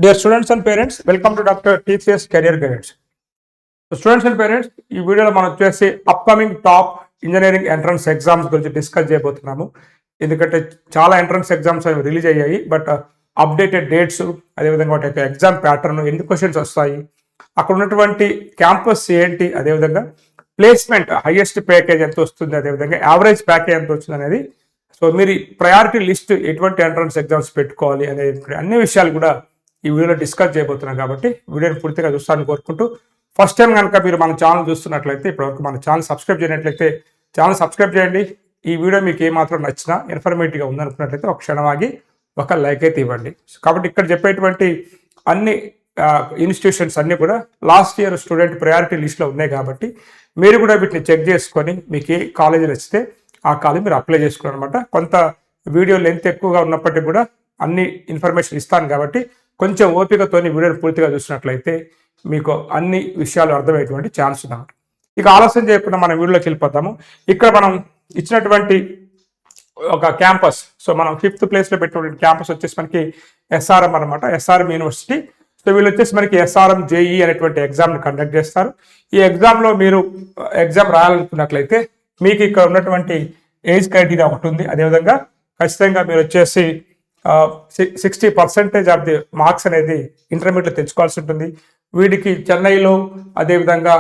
Dear students and parents, welcome to Dr. TCS Career Guidance. Students and parents, ఈ వీడియోలో మనం వచ్చేసి upcoming top engineering entrance exams గురించి discuss చేయబోతున్నాము. ఎందుకంటే చాలా ఎంట్రన్స్ ఎగ్జామ్స్ అవి రిలీజ్ అయ్యాయి, బట్ అప్డేటెడ్ డేట్స్, అదేవిధంగా వాటి యొక్క ఎగ్జామ్ ప్యాటర్న్, ఎన్ని క్వశ్చన్స్ వస్తాయి, అక్కడ ఉన్నటువంటి క్యాంపస్ ఏంటి, అదేవిధంగా ప్లేస్మెంట్ హైయెస్ట్ ప్యాకేజ్ ఎంత వస్తుంది, అదేవిధంగా యావరేజ్ ప్యాకేజ్ ఎంత వస్తుంది అనేది, సో మీరు ప్రయారిటీ లిస్ట్ ఎటువంటి ఎంట్రన్స్ ఎగ్జామ్స్ పెట్టుకోవాలి అనే అన్ని విషయాలు కూడా ఈ వీడియోలో డిస్కస్ చేయబోతున్నాం. కాబట్టి వీడియోని పూర్తిగా చూస్తారని కోరుకుంటూ, ఫస్ట్ టైం కనుక మీరు మన ఛానల్ చూస్తున్నట్లయితే, ఇప్పటివరకు మన ఛానల్ సబ్స్క్రైబ్ చేయనట్లయితే ఛానల్ సబ్స్క్రైబ్ చేయండి. ఈ వీడియో మీకు ఏమాత్రం నచ్చినా, ఇన్ఫర్మేటివ్గా ఉందనుకున్నట్లయితే ఒక క్షణం ఆగి ఒక లైక్ అయితే ఇవ్వండి. కాబట్టి ఇక్కడ చెప్పేటువంటి అన్ని ఇన్స్టిట్యూషన్స్ అన్నీ కూడా లాస్ట్ ఇయర్ స్టూడెంట్ ప్రయారిటీ లిస్ట్లో ఉన్నాయి. కాబట్టి మీరు కూడా వీటిని చెక్ చేసుకొని మీకు ఏ కాలేజీ నచ్చితే ఆ కాలేజీ మీరు అప్లై చేసుకోవాలి అనమాట. కొంత వీడియో లెంత్ ఎక్కువగా ఉన్నప్పటికీ కూడా అన్ని ఇన్ఫర్మేషన్ ఇస్తాను. కాబట్టి కొంచెం ఓపికతోని వీడియోని పూర్తిగా చూసినట్లయితే మీకు అన్ని విషయాలు అర్థమయ్యేటువంటి ఛాన్స్ ఉందన్నమాట. ఇక ఆలస్యం చేయకుండా మనం వీడియోలోకి వెళ్ళిపోతాము. ఇక్కడ మనం ఇచ్చినటువంటి ఒక క్యాంపస్, సో మనం 5th ప్లేస్లో పెట్టినటువంటి క్యాంపస్ వచ్చేసి మనకి ఎస్ఆర్ఎం అనమాట, ఎస్ఆర్ఎం యూనివర్సిటీ. సో వీళ్ళు వచ్చేసి మనకి ఎస్ఆర్ఎం జేఈ అనేటువంటి ఎగ్జామ్ని కండక్ట్ చేస్తారు. ఈ ఎగ్జామ్లో మీరు ఎగ్జామ్ రాయాలనుకున్నట్లయితే మీకు ఇక్కడ ఉన్నటువంటి ఏజ్ క్రైటీరియా ఒకటి ఉంది. అదేవిధంగా ఖచ్చితంగా మీరు వచ్చేసి 60% ఆఫ్ ది మార్క్స్ అనేది ఇంటర్మీడియట్లో తెచ్చుకోవాల్సి ఉంటుంది. వీటికి చెన్నైలో, అదేవిధంగా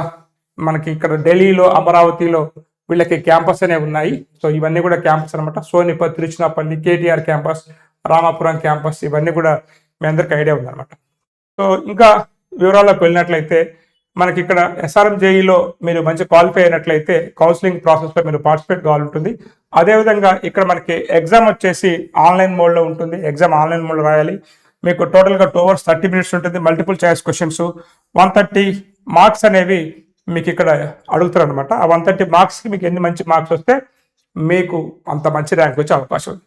మనకి ఇక్కడ ఢిల్లీలో, అమరావతిలో వీళ్ళకి క్యాంపస్ అనేవి ఉన్నాయి. సో ఇవన్నీ కూడా క్యాంపస్ అనమాట. సోనిపత్, తిరుచినాపల్లి, కేటీఆర్ క్యాంపస్, రామాపురం క్యాంపస్, ఇవన్నీ కూడా మీ అందరికి ఐడియా ఉందన్నమాట. సో ఇంకా వివరాల్లోకి వెళ్ళినట్లయితే మనకి ఇక్కడ ఎస్ఆర్ఎం జేఈలో మీరు మంచి క్వాలిఫై అయినట్లయితే కౌన్సిలింగ్ ప్రాసెస్లో మీరు పార్టిసిపేట్ కావాలి ఉంటుంది. అదేవిధంగా ఇక్కడ మనకి ఎగ్జామ్ వచ్చేసి ఆన్లైన్ మోడ్లో ఉంటుంది. ఎగ్జామ్ ఆన్లైన్ మోడ్లో రాయాలి. మీకు టోటల్గా 2 hours 30 minutes ఉంటుంది. మల్టిపుల్ చాయిస్ క్వశ్చన్స్, 130 మార్క్స్ అనేవి మీకు ఇక్కడ అడుగుతారు అనమాట. ఆ 130 మార్క్స్కి మీకు ఎన్ని మంచి మార్క్స్ వస్తే మీకు అంత మంచి ర్యాంక్ వచ్చే అవకాశం ఉంది.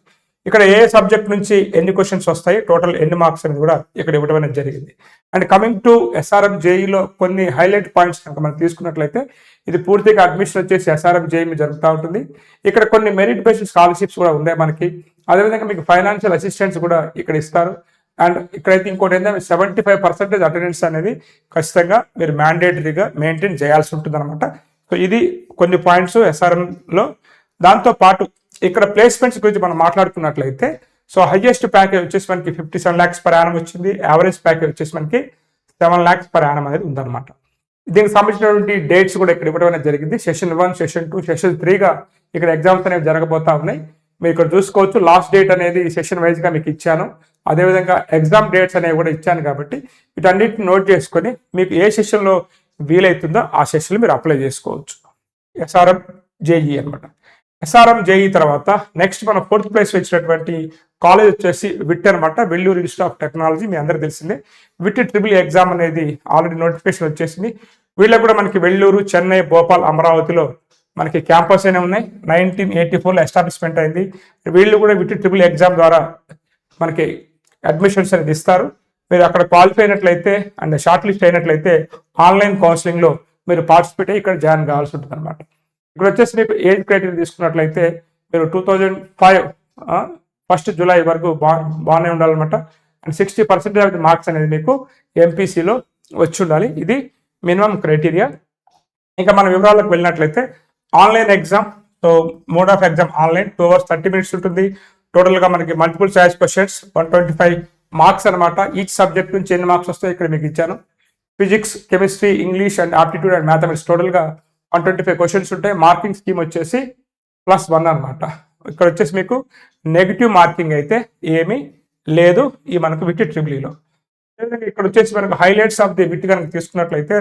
ఇక్కడ ఏ సబ్జెక్ట్ నుంచి ఎన్ని క్వశ్చన్స్ వస్తాయి, టోటల్ ఎన్ని మార్క్స్ అనేది కూడా ఇక్కడ ఇవ్వడం అనేది జరిగింది. అండ్ కమింగ్ టు ఎస్ఆర్ఎం జేఈలో కొన్ని హైలైట్ పాయింట్స్ కనుక మనం తీసుకున్నట్లయితే, ఇది పూర్తిగా అడ్మిషన్ వచ్చేసి ఎస్ఆర్ఎం జేఈ జరుగుతూ ఉంటుంది. ఇక్కడ కొన్ని మెరిట్ బేస్డ్ స్కాలర్షిప్స్ కూడా ఉన్నాయి మనకి. అదేవిధంగా మీకు ఫైనాన్షియల్ అసిస్టెన్స్ కూడా ఇక్కడ ఇస్తారు. అండ్ ఇక్కడైతే ఇంకోటి ఏంటంటే 75% అటెండెన్స్ అనేది ఖచ్చితంగా మీరు మ్యాండేటరీగా మెయింటైన్ చేయాల్సి ఉంటుంది అనమాట. సో ఇది కొన్ని పాయింట్స్ ఎస్ఆర్ఎంలో. దాంతోపాటు ఇక్కడ ప్లేస్మెంట్స్ గురించి మనం మాట్లాడుకున్నట్లయితే, సో హైయెస్ట్ ప్యాకేజ్ వచ్చేసి మనకి 57 lakhs per annum వచ్చింది. యావరేజ్ ప్యాకేజ్ వచ్చేసి మనకి 7 lakhs per annum అనేది ఉందన్నమాట. దీనికి సంబంధించినటువంటి డేట్స్ కూడా ఇక్కడ ఇవ్వడం అనేది జరిగింది. సెషన్ 1, సెషన్ 2, సెషన్ 3గా ఇక్కడ ఎగ్జామ్స్ అనేవి జరగబోతా ఉన్నాయి. మీరు ఇక్కడ చూసుకోవచ్చు. లాస్ట్ డేట్ అనేది సెషన్ వైజ్గా మీకు ఇచ్చాను. అదేవిధంగా ఎగ్జామ్ డేట్స్ అనేవి కూడా ఇచ్చాను. కాబట్టి వీటన్నిటిని నోట్ చేసుకొని మీకు ఏ సెషన్లో వీలవుతుందో ఆ సెషన్లో మీరు అప్లై చేసుకోవచ్చు. ఎస్ఆర్ఎం జేఈ అనమాట. ఎస్ఆర్ఎం జేఈ తర్వాత నెక్స్ట్ మన 4th ప్లేస్ వచ్చినటువంటి కాలేజ్ వచ్చేసి విట్ అనమాట, వెల్లూరు ఇన్స్టిట్యూట్ ఆఫ్ టెక్నాలజీ. మీ అందరికి తెలిసిందే. విట్ ట్రిపుల్ ఎగ్జామ్ అనేది ఆల్రెడీ నోటిఫికేషన్ వచ్చేసింది. వీళ్ళకి కూడా మనకి వెల్లూరు, చెన్నై, భోపాల్, అమరావతిలో మనకి క్యాంపస్ అయినా ఉన్నాయి. 1984లో ఎస్టాబ్లిష్మెంట్ అయింది. వీళ్ళు కూడా విట్ ట్రిపుల్ ఎగ్జామ్ ద్వారా మనకి అడ్మిషన్స్ అనేది ఇస్తారు. మీరు అక్కడ క్వాలిఫై అయినట్లయితే అండ్ షార్ట్ లిస్ట్ అయినట్లయితే ఆన్లైన్ కౌన్సిలింగ్లో మీరు పార్టిసిపేట్ అయ్యి ఇక్కడ జాయిన్ కావాల్సి ఉంటుంది అనమాట. ఇక్కడ వచ్చేసి మీకు ఏజ్ క్రైటీరియా తీసుకున్నట్లయితే మీరు 2005 1st July వరకు బాగానే ఉండాలన్నమాట. అండ్ 60% ఆఫ్ ది మార్క్స్ అనేది మీకు ఎంపీసీలో వచ్చి ఉండాలి. ఇది మినిమం క్రైటీరియా. ఇంకా మన వివరాలకు వెళ్ళినట్లయితే online exam, so mode of exam online, 2 hours 30 minutes ఉంటుంది. టోటల్గా మనకి మల్టిపుల్ చాయిస్ క్వశ్చన్స్, 125 మార్క్స్ అనమాట. ఈచ్ సబ్జెక్ట్ నుంచి ఎన్ని మార్క్స్ వస్తాయో ఇక్కడ మీకు ఇచ్చాను. Physics, chemistry, English and aptitude and mathematics టోటల్గా 125 క్వశ్చన్స్ ఉంటాయి. మార్కింగ్ స్కీమ్ వచ్చేసి +1 అనమాట. ఇక్కడ వచ్చేసి మీకు నెగిటివ్ మార్కింగ్ అయితే ఏమీ లేదు ఈ మనకు విట్ ట్రిపుల్ఈలో. ఇక్కడ వచ్చేసి మనకు హైలైట్స్ ఆఫ్ ది విట్ కనుక తీసుకున్నట్లయితే,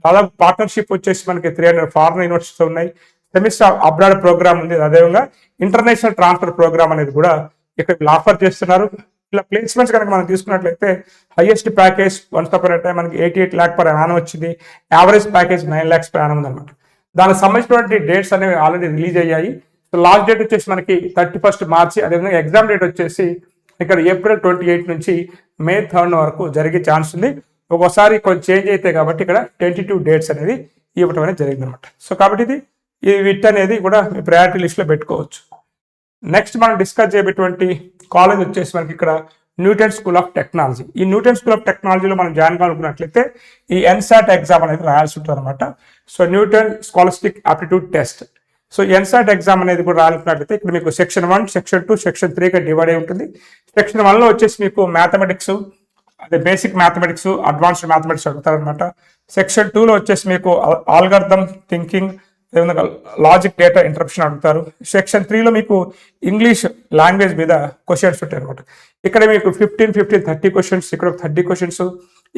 దాదాపు పార్ట్నర్షిప్ వచ్చేసి మనకి 300 ఫారిన్ యూనివర్సిటీస్ ఉన్నాయి. సెమిస్టర్ అబ్రాడ్ ప్రోగ్రామ్ ఉంది. అదేవిధంగా ఇంటర్నేషనల్ ట్రాన్స్ఫర్ ప్రోగ్రామ్ అనేది కూడా ఇక్కడ ఆఫర్ చేస్తున్నారు. ఇలా ప్లేస్మెంట్స్ కనుక మనం తీసుకున్నట్లయితే highest package once upon a time మనకి 88 lakh per annum వచ్చింది. Average package 9 lakhs per annum ఉందన్నమాట. దానికి సంబంధించినటువంటి డేట్స్ అనేవి ఆల్రెడీ రిలీజ్ అయ్యాయి. సో లాస్ట్ డేట్ వచ్చేసి మనకి 31st March. అదేవిధంగా ఎగ్జామ్ డేట్ వచ్చేసి ఇక్కడ April 28 నుంచి May 3 వరకు జరిగే ఛాన్స్ ఉంది. ఒక్కోసారి కొంచెం చేంజ్ అయితే కాబట్టి ఇక్కడ 22 డేట్స్ అనేది ఇవ్వటం అనేది జరిగింది అనమాట. సో కాబట్టి ఈ విట్ అనేది కూడా మీ ప్రయారిటీ లిస్ట్లో పెట్టుకోవచ్చు. నెక్స్ట్ మనం డిస్కస్ చేయబెటువంటి కాలేజ్ వచ్చేసి మనకి ఇక్కడ న్యూటన్ స్కూల్ ఆఫ్ టెక్నాలజీ. ఈ న్యూటన్ స్కూల్ ఆఫ్ టెక్నాలజీలో మనం జాయిన్ కావాలనుకున్నట్లయితే ఈ ఎన్సాట్ ఎగ్జామ్ అనేది రాయాల్సి ఉంటుంది అనమాట. So Newton scholastic aptitude test. So NSAT exam అనేది కూడా రాయాలనుకున్నట్లయితే ఇక్కడ మీకు సెక్షన్ 1, సెక్షన్ 2, సెక్షన్ 3గా డివైడ్ అయి ఉంటుంది. సెక్షన్ 1లో వచ్చేసి మీకు మ్యాథమెటిక్స్, అదే బేసిక్ మ్యాథమెటిక్స్, అడ్వాన్స్డ్ మ్యాథమెటిక్స్ అడుగుతారనమాట. సెక్షన్ 2లో వచ్చేసి మీకు algorithm thinking, logic data interpretation అడుగుతారు. సెక్షన్ 3లో మీకు ఇంగ్లీష్ లాంగ్వేజ్ మీద క్వశ్చన్స్ ఉంటాయి అనమాట. ఇక్కడ మీకు 15, 30 క్వశ్చన్స్, ఇక్కడ ఒక 30 క్వశ్చన్స్,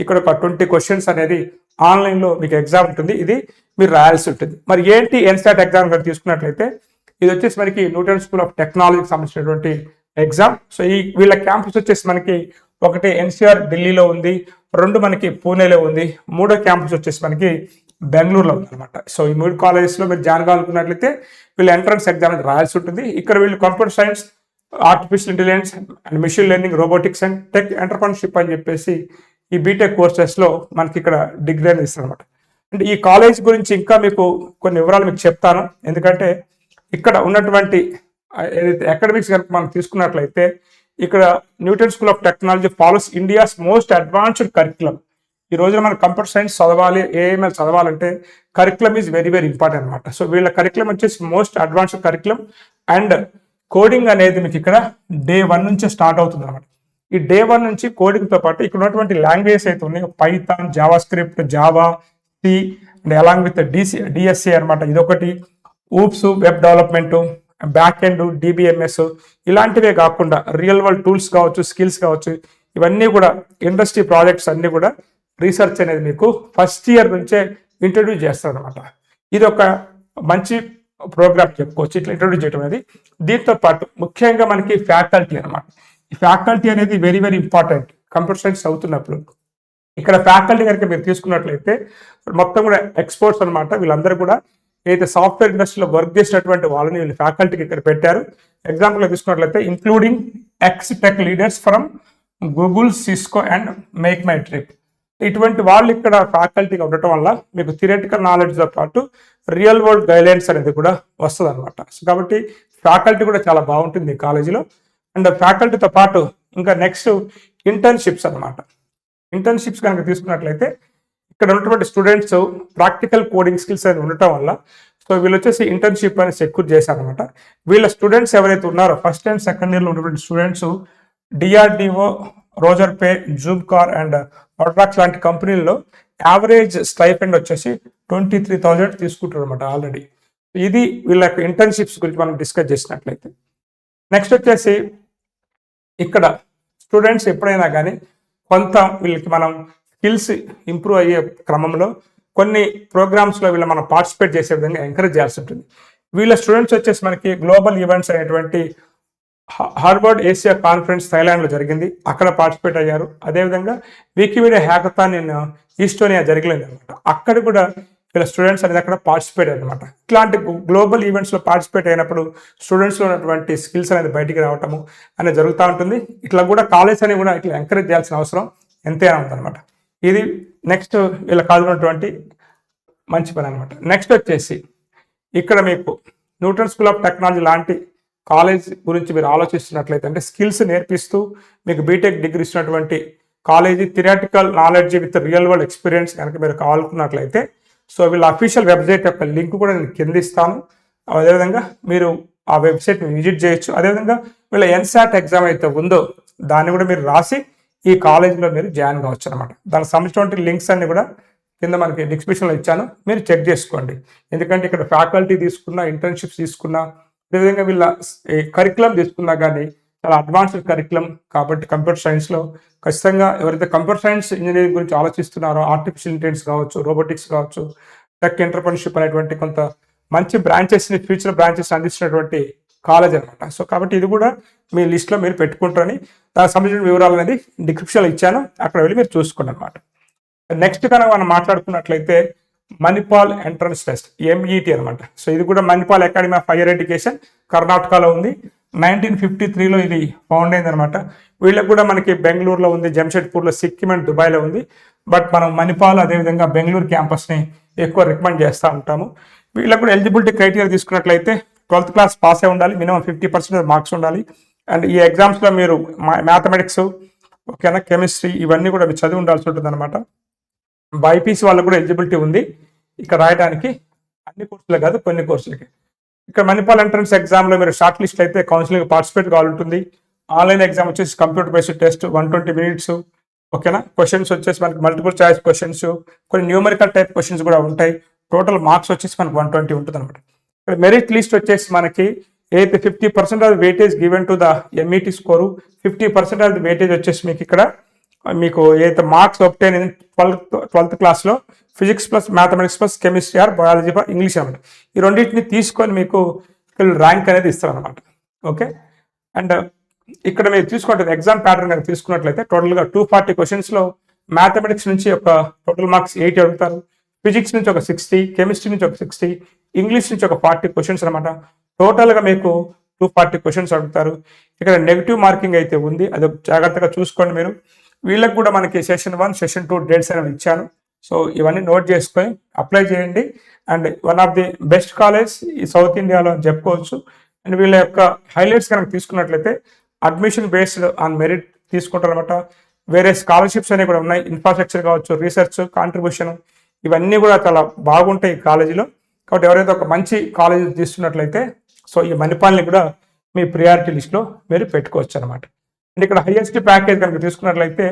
ఇక్కడ ఒక 20 క్వశ్చన్స్ అనేది ఆన్లైన్లో మీకు ఎగ్జామ్ ఉంటుంది. ఇది మీరు రాయాల్సి ఉంటుంది. మరి ఏంటి ఎన్సాట్ ఎగ్జామ్ కనుక తీసుకున్నట్లయితే ఇది వచ్చేసి మనకి న్యూటన్ స్కూల్ ఆఫ్ టెక్నాలజీకి సంబంధించినటువంటి ఎగ్జామ్. సో వీళ్ళ క్యాంపస్ వచ్చేసి మనకి ఒకటి ఎన్సీఆర్ ఢిల్లీలో ఉంది, 2 మనకి పూణేలో ఉంది, 3వ క్యాంపస్ వచ్చేసి మనకి బెంగళూరులో ఉందన్నమాట. సో ఈ 3 కాలేజెస్లో మీరు జాయిన్ కావాలనుకున్నట్లయితే వీళ్ళు ఎంట్రన్స్ ఎగ్జామ్ రాయాల్సి ఉంటుంది. ఇక్కడ వీళ్ళు computer science, artificial intelligence and machine learning, robotics and tech entrepreneurship అని చెప్పేసి ఈ బీటెక్ కోర్సెస్లో మనకి ఇక్కడ డిగ్రీ అనేది ఇస్తారు అనమాట. అంటే ఈ కాలేజ్ గురించి ఇంకా మీకు కొన్ని వివరాలు మీకు చెప్తాను. ఎందుకంటే ఇక్కడ ఉన్నటువంటి ఏదైతే అకాడమిక్స్ కనుక మనం తీసుకున్నట్లయితే ఇక్కడ Newton school of technology follows India's most advanced curriculum. ఈ రోజున మనం కంప్యూటర్ సైన్స్ చదవాలి, ఏఎంఎల్ చదవాలంటే curriculum is very very important అనమాట. సో వీళ్ళ కరిక్యులం వచ్చేసి most advanced curriculum. And coding అనేది మీకు ఇక్కడ డే 1 నుంచే స్టార్ట్ అవుతుంది అనమాట. ఈ డే 1 నుంచి కోడింగ్తో పాటు ఇక్కడ ఉన్నటువంటి లాంగ్వేజెస్ అయితే ఉన్నాయి, Python, JavaScript, Java, C and along with DSC అనమాట. ఇదొకటి. Oops, web development, back end, DBMS, ఇలాంటివే కాకుండా రియల్ వరల్డ్ టూల్స్ కావచ్చు, స్కిల్స్ కావచ్చు, ఇవన్నీ కూడా ఇండస్ట్రీ ప్రాజెక్ట్స్ అన్నీ కూడా రీసెర్చ్ అనేది మీకు ఫస్ట్ ఇయర్ నుంచే ఇంట్రడ్యూస్ చేస్తారు అనమాట. ఇది ఒక మంచి ప్రోగ్రామ్ చెప్పుకోవచ్చు ఇట్లా ఇంట్రడ్యూస్ చేయడం అనేది. దీంతో పాటు ముఖ్యంగా మనకి ఫ్యాకల్టీ అనమాట. ఈ ఫ్యాకల్టీ అనేది very very important computer science అవుతున్నప్పుడు. ఇక్కడ ఫ్యాకల్టీ కనుక మీరు తీసుకున్నట్లయితే మొత్తం కూడా ఎక్స్పర్ట్స్ అనమాట. వీళ్ళందరూ కూడా ఏదైతే సాఫ్ట్వేర్ ఇండస్ట్రీలో వర్క్ చేసినటువంటి వాళ్ళని వీళ్ళు ఫ్యాకల్టీకి ఇక్కడ పెట్టారు. ఎగ్జాంపుల్గా తీసుకున్నట్లయితే including X tech leaders from Google, Cisco and make my trip. ఇటువంటి వాళ్ళు ఇక్కడ ఫ్యాకల్టీగా ఉండటం వల్ల మీకు థియరిటికల్ నాలెడ్జ్తో పాటు రియల్ వరల్డ్ గైడ్లైన్స్ అనేది కూడా వస్తుంది అనమాట. సో కాబట్టి ఫ్యాకల్టీ కూడా చాలా బాగుంటుంది ఈ కాలేజీలో. అండ్ ఫ్యాకల్టీతో పాటు ఇంకా నెక్స్ట్ ఇంటర్న్షిప్స్ అనమాట. ఇంటర్న్షిప్స్ కనుక తీసుకున్నట్లయితే ఇక్కడ ఉన్నటువంటి స్టూడెంట్స్ ప్రాక్టికల్ కోడింగ్ స్కిల్స్ అనేది ఉండటం వల్ల సో వీళ్ళు వచ్చేసి ఇంటర్న్షిప్ అనేది సెక్యూర్ చేశారనమాట. వీళ్ళ స్టూడెంట్స్ ఎవరైతే ఉన్నారో ఫస్ట్ అండ్ సెకండ్ ఇయర్లో ఉన్నటువంటి students DRDO, Razorpay, Zoomcar and Autorax లాంటి కంపెనీల్లో యావరేజ్ స్టైపెండ్ వచ్చేసి 23,000 తీసుకుంటారు అనమాట ఆల్రెడీ. ఇది వీళ్ళ యొక్క ఇంటర్న్షిప్స్ గురించి మనం డిస్కస్ చేసినట్లయితే. నెక్స్ట్ వచ్చేసి ఇక్కడ స్టూడెంట్స్ ఎప్పుడైనా కానీ కొంత వీళ్ళకి మనం స్కిల్స్ ఇంప్రూవ్ అయ్యే క్రమంలో కొన్ని ప్రోగ్రామ్స్లో వీళ్ళు మనం పార్టిసిపేట్ చేసే విధంగా ఎంకరేజ్ చేయాల్సి ఉంటుంది. వీళ్ళ స్టూడెంట్స్ వచ్చేసి మనకి గ్లోబల్ ఈవెంట్స్ అనేటువంటి హార్వర్డ్ ఏషియా కాన్ఫరెన్స్ థైలాండ్లో జరిగింది, అక్కడ పార్టిసిపేట్ అయ్యారు. అదేవిధంగా వికీమీడియా హ్యాకథాన్ ఇన్ ఈస్టోనియా జరిగింది అనమాట. అక్కడ కూడా వీళ్ళ స్టూడెంట్స్ అనేది అక్కడ పార్టిసిపేట్ అయ్యారనమాట. ఇట్లాంటి గ్లోబల్ ఈవెంట్స్లో పార్టిసిపేట్ అయినప్పుడు స్టూడెంట్స్లో ఉన్నటువంటి స్కిల్స్ అనేది బయటికి రావటము అనేది జరుగుతూ ఉంటుంది. ఇట్లా కూడా కాలేజ్ అని కూడా ఇట్లా ఎంకరేజ్ చేయాల్సిన అవసరం ఎంతైనా ఉందన్నమాట. ఇది నెక్స్ట్ వీళ్ళ కావాల్సినటువంటి మంచి పని అనమాట. నెక్స్ట్ వచ్చేసి ఇక్కడ మీకు న్యూటన్ స్కూల్ ఆఫ్ టెక్నాలజీ లాంటి కాలేజ్ గురించి మీరు ఆలోచిస్తున్నట్లయితే అంటే స్కిల్స్ నేర్పిస్తూ మీకు బీటెక్ డిగ్రీ ఇచ్చినటువంటి college theoretical knowledge with real world experience కనుక మీరు కావాలనుకున్నట్లయితే సో వీళ్ళ అఫీషియల్ వెబ్సైట్ యొక్క లింక్ కూడా నేను కింద ఇస్తాను. అదేవిధంగా మీరు ఆ వెబ్సైట్ని విజిట్ చేయొచ్చు. అదేవిధంగా వీళ్ళ ఎన్సాట్ ఎగ్జామ్ అయితే ఉందో దాన్ని కూడా మీరు రాసి ఈ కాలేజీలో మీరు జాయిన్ కావచ్చు అనమాట. దానికి సంబంధించినటువంటి లింక్స్ అన్ని కూడా కింద మనకి డిస్క్రిప్షన్లో ఇచ్చాను, మీరు చెక్ చేసుకోండి. ఎందుకంటే ఇక్కడ ఫ్యాకల్టీ తీసుకున్నా, ఇంటర్న్షిప్స్ తీసుకున్నా, అదేవిధంగా వీళ్ళ కరికులం తీసుకున్నా కానీ చాలా అడ్వాన్స్డ్ కరికులం కాబట్టి కంప్యూటర్ సైన్స్లో ఖచ్చితంగా ఎవరైతే కంప్యూటర్ సైన్స్ ఇంజనీరింగ్ గురించి ఆలోచిస్తున్నారో ఆర్టిఫిషియల్ ఇంటెలిజెన్స్ కావచ్చు, రోబోటిక్స్ కావచ్చు, టెక్ ఎంటర్‌ప్రెన్యూర్‌షిప్ అనేటువంటి కొంత మంచి బ్రాంచెస్ని ఫ్యూచర్ బ్రాంచెస్ అందిస్తున్నటువంటి కాలేజ్ అనమాట. సో కాబట్టి ఇది కూడా మీ లిస్ట్లో మీరు పెట్టుకుంటారని దానికి సంబంధించిన వివరాలు అనేది డిస్క్రిప్షన్లో ఇచ్చాను, అక్కడ వెళ్ళి మీరు చూసుకోండి అనమాట. నెక్స్ట్ కనుక మనం మాట్లాడుకున్నట్లయితే మణిపాల్ ఎంట్రన్స్ టెస్ట్ ఎంఈటి అనమాట. సో ఇది కూడా Manipal academy of higher education కర్ణాటకలో ఉంది. 1953లో ఇది ఫౌండ్ అయింది అనమాట. వీళ్ళకి కూడా మనకి బెంగళూరులో ఉంది, జంషెడ్పూర్లో, సిక్కిం అండ్ దుబాయ్లో ఉంది. బట్ మనం మణిపాల్ అదేవిధంగా బెంగళూరు క్యాంపస్ని ఎక్కువ రికమెండ్ చేస్తూ ఉంటాము. వీళ్ళకి కూడా ఎలిజిబిలిటీ క్రైటీరియా తీసుకున్నట్లయితే 12th క్లాస్ పాస్ అయి ఉండాలి, మినిమం 50% మార్క్స్ ఉండాలి. అండ్ ఈ ఎగ్జామ్స్లో మీరు మ్యాథమెటిక్స్, ఓకేనా, కెమిస్ట్రీ ఇవన్నీ కూడా మీరు చదివి ఉండాల్సి ఉంటుంది అనమాట. బైపీసీ వాళ్ళకు కూడా ఎలిజిబిలిటీ ఉంది ఇక్కడ రాయడానికి, అన్ని కోర్సులే కాదు కొన్ని కోర్సులకి. ఇక్కడ మణిపాల్ ఎంట్రన్స్ ఎగ్జామ్లో మీరు షార్ట్ లిస్ట్ అయితే కౌన్సిలింగ్ పార్టిసిపేట్ కావాలంటుంది. ఆన్లైన్ ఎగ్జామ్ వచ్చేసి కంప్యూటర్ బేస్డ్ టెస్ట్ 120 minutes. ఓకేనా, క్వశ్చన్స్ వచ్చేసి మనకి మల్టిపుల్ చాయిస్ క్వశ్చన్స్, కొన్ని న్యూమరికల్ టైప్ క్వశ్చన్స్ కూడా ఉంటాయి. టోటల్ మార్క్స్ వచ్చేసి మనకి 120 ఉంటుంది అనమాట. ఇక్కడ మెరిట్ లిస్ట్ వచ్చేసి మనకి అయితే 50% of weightage given to the MET score, 50% of the weightage వచ్చేసి మీకు ఇక్కడ మీకు ఏదైతే మార్క్స్ ఒప్టైన్ 12th క్లాస్లో physics plus mathematics plus chemistry or biology plus English అనమాట. ఈ రెండింటిని తీసుకొని మీకు ర్యాంక్ అనేది ఇస్తారు అనమాట. ఓకే, అండ్ ఇక్కడ మీరు తీసుకుంటే ఎగ్జామ్ ప్యాటర్న్ కనుక తీసుకున్నట్లయితే టోటల్గా 240 క్వశ్చన్స్లో మ్యాథమెటిక్స్ నుంచి ఒక టోటల్ మార్క్స్ 80 అడుగుతారు, ఫిజిక్స్ నుంచి ఒక 60, కెమిస్ట్రీ నుంచి ఒక 60, ఇంగ్లీష్ నుంచి ఒక 40 క్వశ్చన్స్ అనమాట. టోటల్గా మీకు 240 క్వశ్చన్స్ అడుగుతారు. ఇక్కడ నెగిటివ్ మార్కింగ్ అయితే ఉంది, అది జాగ్రత్తగా చూసుకోండి మీరు. వీళ్ళకి కూడా మనకి సెషన్ 1, సెషన్ 2 డేట్స్ అనేవి ఇచ్చాను. సో ఇవన్నీ నోట్ చేసుకొని అప్లై చేయండి. And one of the best college ఈ సౌత్ ఇండియాలో అని చెప్పుకోవచ్చు. అండ్ వీళ్ళ యొక్క హైలైట్స్ కనుక తీసుకున్నట్లయితే అడ్మిషన్ బేస్డ్ ఆన్ మెరిట్ తీసుకుంటారు అనమాట. వేరే స్కాలర్షిప్స్ అనేవి కూడా ఉన్నాయి, ఇన్ఫ్రాస్ట్రక్చర్ కావచ్చు, రీసెర్చ్ కాంట్రిబ్యూషన్, ఇవన్నీ కూడా చాలా బాగుంటాయి ఈ కాలేజీలో. కాబట్టి ఎవరైతే ఒక మంచి కాలేజీ తీసుకున్నట్లయితే సో ఈ మణిపాల్ని కూడా మీ ప్రియారిటీ లిస్ట్లో మీరు పెట్టుకోవచ్చు అనమాట. అండ్ ఇక్కడ హైయెస్ట్ ప్యాకేజ్ కనుక తీసుకున్నట్లయితే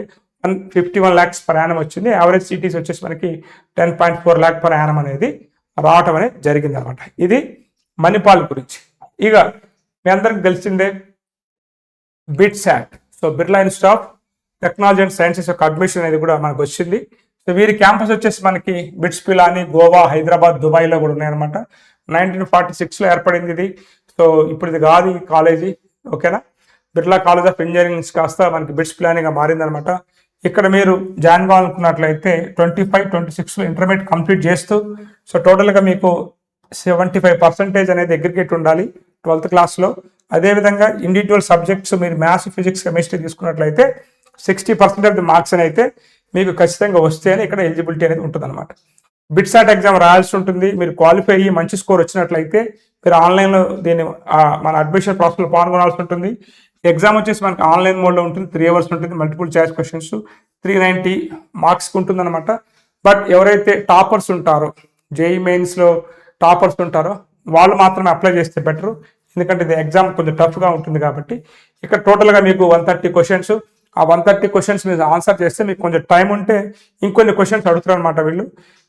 51 lakhs per annum వచ్చింది. యావరేజ్ సిటీస్ వచ్చేసి మనకి 10.4 lakh per annum అనేది రావటం అనేది జరిగింది అనమాట. ఇది మణిపాల్ గురించి. ఇక మీ అందరికి తెలిసిందే BITSAT, so Birla institute of technology and sciences యొక్క అడ్మిషన్ అనేది కూడా మనకు వచ్చింది. సో వీరి క్యాంపస్ వచ్చేసి మనకి బిట్స్ పిలాని, గోవా, హైదరాబాద్, దుబాయ్లో కూడా ఉన్నాయన్నమాట. 1946లో ఏర్పడింది ఇది. సో ఇప్పుడు ఇది కాదు ఈ కాలేజీ, ఓకేనా. బిర్లా కాలేజ్ ఆఫ్ ఇంజనీరింగ్ కాస్త మనకి బిట్స్ పిలానిగా మారిందనమాట. ఇక్కడ మీరు జాయిన్ కావాలనుకున్నట్లయితే 25-26లో ఇంటర్మీడియట్ కంప్లీట్ చేస్తూ సో టోటల్గా మీకు 75% అనేది అగ్రిగేట్ ఉండాలి 12th క్లాస్లో. అదేవిధంగా ఇండివిజువల్ సబ్జెక్ట్స్ మీరు మ్యాథ్స్, ఫిజిక్స్, కెమిస్ట్రీ తీసుకున్నట్లయితే 60% ఆఫ్ ది మార్క్స్ అని అయితే మీకు ఖచ్చితంగా వస్తేనే ఇక్కడ ఎలిజిబిలిటీ అనేది ఉంటుంది అనమాట. బిట్సాట్ ఎగ్జామ్ రాయాల్సి ఉంటుంది. మీరు క్వాలిఫై అయ్యి మంచి స్కోర్ వచ్చినట్లయితే మీరు ఆన్లైన్లో దీన్ని మన అడ్మిషన్ ప్రాసెస్లో పాల్గొనాల్సి ఉంటుంది. ఎగ్జామ్ వచ్చేసి మనకి ఆన్లైన్ మోడ్లో ఉంటుంది, 3 hours ఉంటుంది. మల్టిపుల్ చాయిస్ క్వశ్చన్స్ 390 మార్క్స్కి ఉంటుంది అనమాట. బట్ ఎవరైతే టాపర్స్ ఉంటారో, జేఈ మెయిన్స్లో టాపర్స్ ఉంటారో వాళ్ళు మాత్రమే అప్లై చేస్తే బెటరు. ఎందుకంటే ఇది ఎగ్జామ్ కొంచెం టఫ్గా ఉంటుంది కాబట్టి. ఇక్కడ టోటల్గా మీకు 130 క్వశ్చన్స్, ఆ 130 క్వశ్చన్స్ మీరు ఆన్సర్ చేస్తే మీకు కొంచెం టైం ఉంటే ఇంకొన్ని క్వశ్చన్స్ అడుగుతారు అనమాట వీళ్ళు.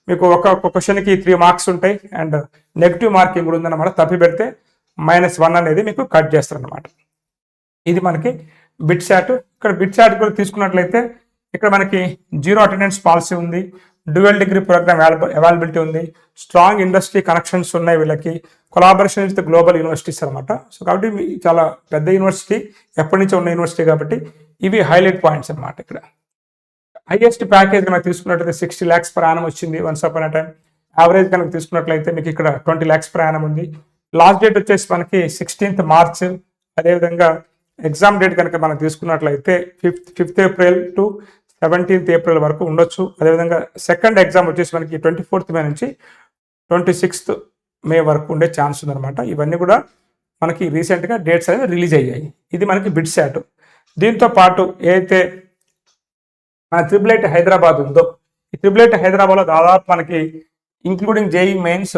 మీకు ఒక క్వశ్చన్కి 3 marks ఉంటాయి. అండ్ నెగిటివ్ మార్కింగ్ కూడా ఉందన్నమాట. తప్పి పెడితే -1 అనేది మీకు కట్ చేస్తారు అనమాట. ఇది మనకి బిట్సాట్. ఇక్కడ బిట్సాట్ కూడా తీసుకున్నట్లయితే ఇక్కడ మనకి 0 attendance పాలసీ ఉంది, డ్యూయల్ డిగ్రీ ప్రోగ్రామ్ అవైలబిలిటీ ఉంది, స్ట్రాంగ్ ఇండస్ట్రీ కనెక్షన్స్ ఉన్నాయి వీళ్ళకి, కొలాబరేషన్ విత్ గ్లోబల్ యూనివర్సిటీస్ అనమాట. సో కాబట్టి చాలా పెద్ద యూనివర్సిటీ, ఎప్పటి నుంచో ఉన్న యూనివర్సిటీ కాబట్టి ఇవి హైలైట్ పాయింట్స్ అనమాట. ఇక్కడ హైయెస్ట్ ప్యాకేజ్ కనుక తీసుకున్నట్లయితే 60 lakhs per annum వచ్చింది once upon a time. Average కనుక తీసుకున్నట్లయితే మీకు ఇక్కడ 20 lakhs per annum ఉంది. లాస్ట్ డేట్ వచ్చేసి మనకి 16th March. అదేవిధంగా ఎగ్జామ్ డేట్ కనుక మనం తీసుకున్నట్లయితే 5th April to 17th April వరకు ఉండొచ్చు. అదేవిధంగా సెకండ్ ఎగ్జామ్ వచ్చేసి మనకి 24th May నుంచి 26th May వరకు ఉండే ఛాన్స్ ఉందన్నమాట. ఇవన్నీ కూడా మనకి రీసెంట్గా డేట్స్ అనేవి రిలీజ్ అయ్యాయి. ఇది మనకి బిట్సాట్. దీంతో పాటు ఏదైతే మన ట్రిపుల్ హైదరాబాద్ ఉందో, ఈ ట్రిపుల్ హైదరాబాద్లో దాదాపు మనకి ఇంక్లూడింగ్ జేఈ మెయిన్స్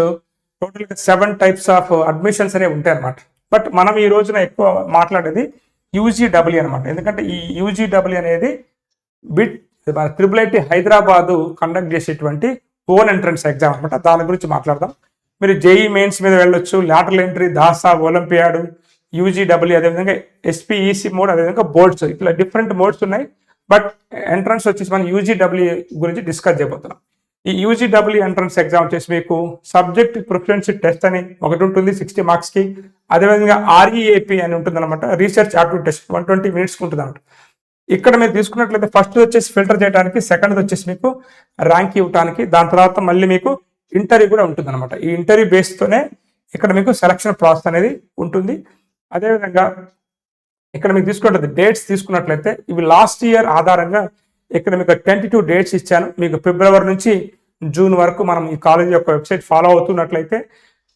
టోటల్గా 7 types ఆఫ్ అడ్మిషన్స్ అనేవి ఉంటాయి అన్నమాట. బట్ మనం ఈ రోజున ఎక్కువ మాట్లాడేది యూజీడబ్ల్యూ అనమాట. ఎందుకంటే ఈ యూజీడబ్ల్యూ అనేది మన ట్రిపుల్ హైదరాబాదు కండక్ట్ చేసేటువంటి ఓన్ ఎంట్రన్స్ ఎగ్జామ్ అనమాట. దాని గురించి మాట్లాడదాం. మీరు జేఈ మెయిన్స్ మీద వెళ్ళొచ్చు, లాటరల్ ఎంట్రీ, దాసా, ఒలింపియాడ్, యూజీడబ్ల్యూ, అదేవిధంగా ఎస్పీఈసీ మోడ్, అదేవిధంగా బోర్డ్స్, ఇట్లా డిఫరెంట్ మోడ్స్ ఉన్నాయి. బట్ ఎంట్రన్స్ వచ్చేసి మనం యూజీడబ్ల్యూ గురించి డిస్కస్ చేయబోతున్నాం. ఈ యూజీడబ్ల్యూ ఎంట్రన్స్ ఎగ్జామ్ వచ్చేసి మీకు సబ్జెక్ట్ ప్రిఫరెన్స్ టెస్ట్ అని ఒకటి ఉంటుంది 60 marksకి. అదేవిధంగా ఆర్ఈఏపీ అని ఉంటుంది అనమాట, రీసెర్చ్ ఆప్టిట్యూడ్ టెస్ట్ 120 minutes ఉంటుంది అనమాట. ఇక్కడ మీరు తీసుకున్నట్లయితే ఫస్ట్ వచ్చేసి ఫిల్టర్ చేయడానికి, సెకండ్ వచ్చేసి మీకు ర్యాంక్ ఇవ్వడానికి, దాని తర్వాత మళ్ళీ మీకు ఇంటర్వ్యూ కూడా ఉంటుంది అనమాట. ఈ ఇంటర్వ్యూ బేస్తోనే ఇక్కడ మీకు సెలక్షన్ ప్రాసెస్ అనేది ఉంటుంది. అదేవిధంగా ఇక్కడ మీకు తీసుకున్నట్లయితే డేట్స్ తీసుకున్నట్లయితే ఇవి లాస్ట్ ఇయర్ ఆధారంగా ఇక్కడ మీకు 22 dates ఇచ్చాను. మీకు February నుంచి June వరకు మనం ఈ కాలేజ్ యొక్క వెబ్సైట్ ఫాలో అవుతున్నట్లయితే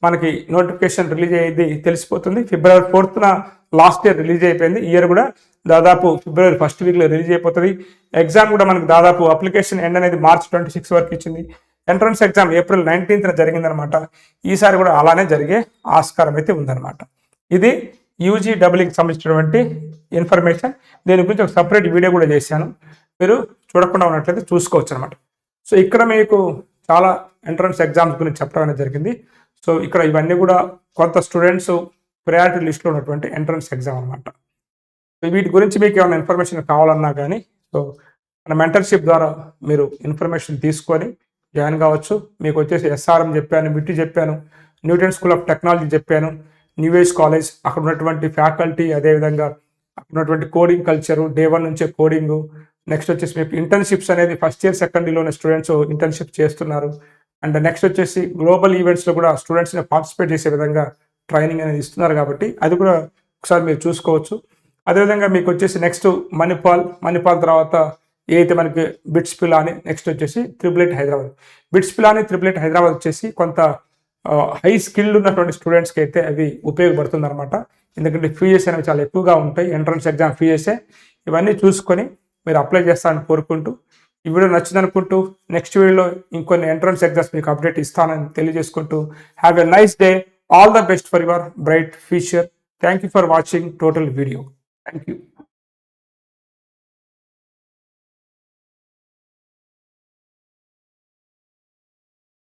మనకి నోటిఫికేషన్ రిలీజ్ అయ్యేది తెలిసిపోతుంది. ఫిబ్రవరి 4th లాస్ట్ ఇయర్ రిలీజ్ అయిపోయింది. ఈ ఇయర్ కూడా దాదాపు ఫిబ్రవరి 1st వీక్లో రిలీజ్ అయిపోతుంది. ఎగ్జామ్ కూడా మనకి దాదాపు అప్లికేషన్ ఎండ్ అనేది March 26 వరకు ఇచ్చింది. ఎంట్రన్స్ ఎగ్జామ్ April 19th జరిగిందనమాట. ఈసారి కూడా అలానే జరిగే ఆస్కారం అయితే ఉందన్నమాట. ఇది యూజీ డబుల్కి సంబంధించినటువంటి ఇన్ఫర్మేషన్. దీని గురించి ఒక సపరేట్ వీడియో కూడా చేశాను, మీరు చూడకుండా ఉన్నట్లయితే చూసుకోవచ్చు అనమాట. సో ఇక్కడ మీకు చాలా ఎంట్రన్స్ ఎగ్జామ్స్ గురించి చెప్పడం అనేది జరిగింది. సో ఇక్కడ ఇవన్నీ కూడా కొంత స్టూడెంట్స్ ప్రయారిటీ లిస్ట్లో ఉన్నటువంటి ఎంట్రన్స్ ఎగ్జామ్ అనమాట. వీటి గురించి మీకు ఏమైనా ఇన్ఫర్మేషన్ కావాలన్నా కానీ సో మన మెంటర్షిప్ ద్వారా మీరు ఇన్ఫర్మేషన్ తీసుకొని జాయిన్ కావచ్చు. మీకు వచ్చేసి SRM చెప్పాను, విట్టి చెప్పాను, న్యూటన్ స్కూల్ ఆఫ్ టెక్నాలజీ చెప్పాను, న్యూ ఏజ్ కాలేజ్, అక్కడ ఉన్నటువంటి ఫ్యాకల్టీ, అదేవిధంగా అక్కడ ఉన్నటువంటి కోడింగ్ కల్చరు, డే 1 నుంచే కోడింగు. నెక్స్ట్ వచ్చేసి మీకు ఇంటర్న్షిప్స్ అనేది ఫస్ట్ ఇయర్ సెకండ్ ఇయర్లోనే స్టూడెంట్స్ ఇంటర్న్షిప్ చేస్తున్నారు. అండ్ నెక్స్ట్ వచ్చేసి గ్లోబల్ ఈవెంట్స్లో కూడా స్టూడెంట్స్ని పార్టిసిపేట్ చేసే విధంగా ట్రైనింగ్ అనేది ఇస్తున్నారు కాబట్టి అది కూడా ఒకసారి మీరు చూసుకోవచ్చు. అదేవిధంగా మీకు వచ్చేసి నెక్స్ట్ మణిపాల్ తర్వాత ఏదైతే మనకి బిట్స్ పిలాని, నెక్స్ట్ వచ్చేసి triple Hyderabad. Bits Pilani, triple Hyderabad వచ్చేసి కొంత హై స్కిల్డ్ ఉన్నటువంటి స్టూడెంట్స్కి అయితే అవి ఉపయోగపడుతుంది అనమాట. ఎందుకంటే ఫీజెస్ అనేవి చాలా ఎక్కువగా ఉంటాయి, ఎంట్రన్స్ ఎగ్జామ్ ఫీజెసే. ఇవన్నీ చూసుకొని మీరు అప్లై చేస్తారని కోరుకుంటూ, ఈ వీడియో నచ్చిందనుకుంటూ నెక్స్ట్ వీడియోలో ఇంకొన్ని ఎంట్రన్స్ ఎగ్జామ్స్ మీకు అప్డేట్ ఇస్తానని తెలియజేసుకుంటూ have a nice day. All the best for your bright future. Thank you for watching total video. Thank you.